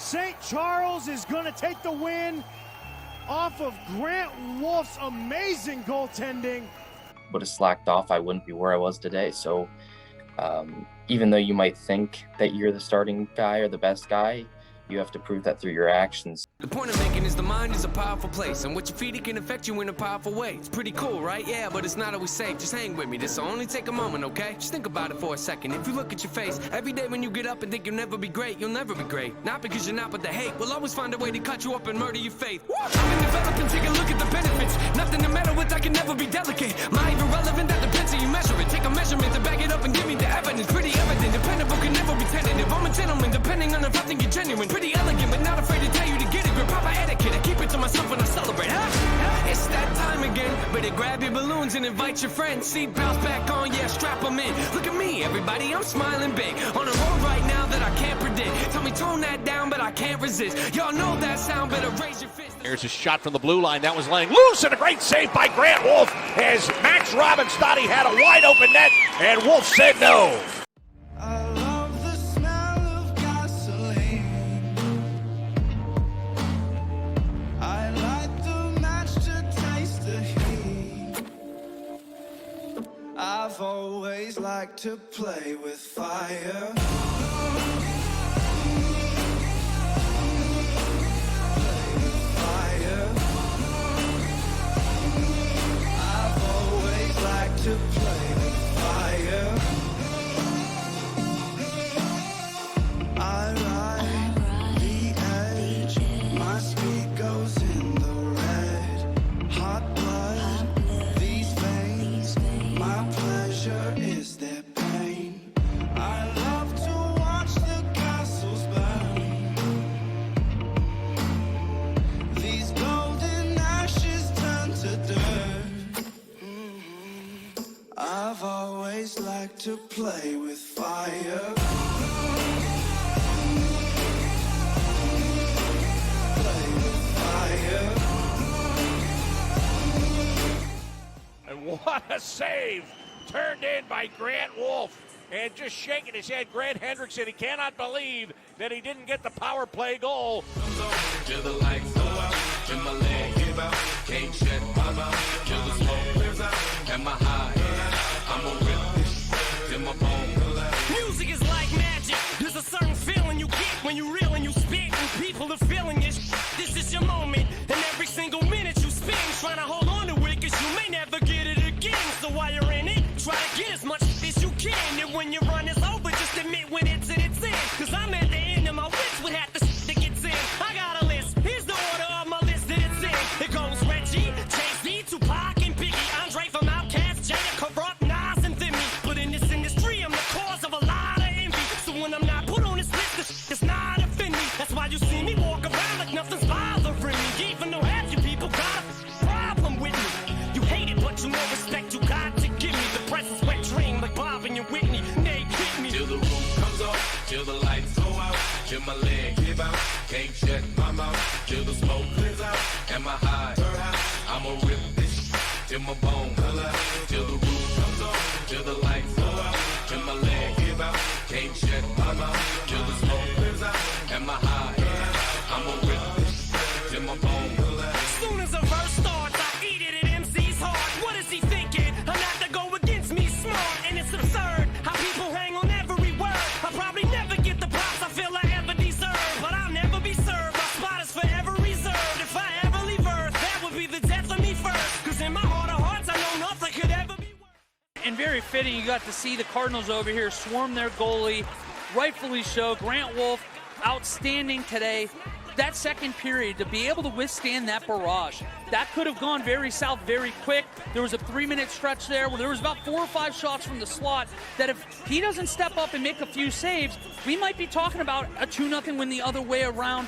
St. Charles is going to take the win off of Grant Wolf's amazing goaltending. Would have slacked off, I wouldn't be where I was today. So even though you might think that you're the starting guy or the best guy, you have to prove that through your actions. The point I'm making is the mind is a powerful place, and what you feed it can affect you in a powerful way. It's pretty cool, right? Yeah, but it's not always safe. Just hang with me. This'll only take a moment, okay? Just think about it for a second. If you look at your face, every day when you get up and think you'll never be great, you'll never be great. Not because you're not, but the hate will always find a way to cut you up and murder your faith. I've been developing, take a look at the benefits. Nothing to meddle with, I can never be delicate. My even relevant, that depends how you measure it. Take a measurement to back it up and give me the evidence. Pretty evident, dependable can never be tentative. I'm a gentleman, depending on if I think you're genuine. Pretty elegant, but not afraid to tell you to get it. Grip proper etiquette, I keep it to myself when I celebrate. It's that time again. Better grab your balloons and invite your friends. Seat belts back on, yeah, strap them in. Look at me, everybody, I'm smiling big. On a road right now that I can't predict. Tell me tone that down, but I can't resist. Y'all know that sound, better raise your fist. There's a shot from the blue line. That was laying loose, and a great save by Grant Wolf as Max Robbins thought he had a wide open net, and Wolf said no. I've always liked to play with fire. I've always liked to play with fire. I ride the edge, my speed goes in the red. Hot blood, these veins, my pleasure is their pain. I love to watch the castles burn. These golden ashes turn to dirt. I've always liked to play with fire. Play with fire. And what a save turned in by Grant Wolf. And just shaking his head, Grant Hendrickson, he cannot believe that he didn't get the power play goal. Till the lights go out, till my leg give out, can't shut my mouth, till the smoke clears out, and my high head, I'ma rip this till my bone. Music is like magic. There's a certain feeling you get when you reel and you spit, and people are feeling it. This is your moment, and every single minute you spend trying to hold on to it, cause you may never get it again. So while you're in it, try to get as much as you can, and when your run is over, just admit when it's in its end. Cause I'm at the end of my wits with half the shit that gets in. I got a list, here's the order of my list that it's in. It goes Reggie, Jay-Z, Tupac, and Biggie, Andre from Outkast, Jada, Corrupt, Nas, and Thimmy. But in this industry, I'm the cause of a lot of envy. So when I'm not put on this list, the shit does not offend me. That's why you see me walk around like nothing's bothering me. Even though half you people got a problem with me. You hate it, but you know respect you got to give me. The press is wet dream like Bob and your Whitney. They kick me. Till the roof comes off, till the lights go out, till my leg give out, can't shut my mouth, till the smoke clears out, and my high turn out, I'ma rip this till my bone color, till the roof comes off, till the lights go out, till my leg give out, can't shut my mouth, till the smoke clears out, and my high head, I'ma rip this till my bone color. Soon as a verse starts, I eat it at MC's heart. What is he thinking? I'm not to go against me smart, and it's absurd how people hang on every word. I probably never get the props I feel I ever deserve, but I'll never be served. My spot is forever reserved. If I ever leave Earth, that would be the death of me first. Cause in my heart of hearts, I know nothing could ever be worse. And very fitting, you got to see the Cardinals over here swarm their goalie, rightfully so. Grant Wolf, outstanding today. That second period, to be able to withstand that barrage, that could have gone very south very quick. There was a 3-minute stretch there where there was about 4 or 5 shots from the slot that if he doesn't step up and make a few saves, we might be talking about a 2-0 win the other way around.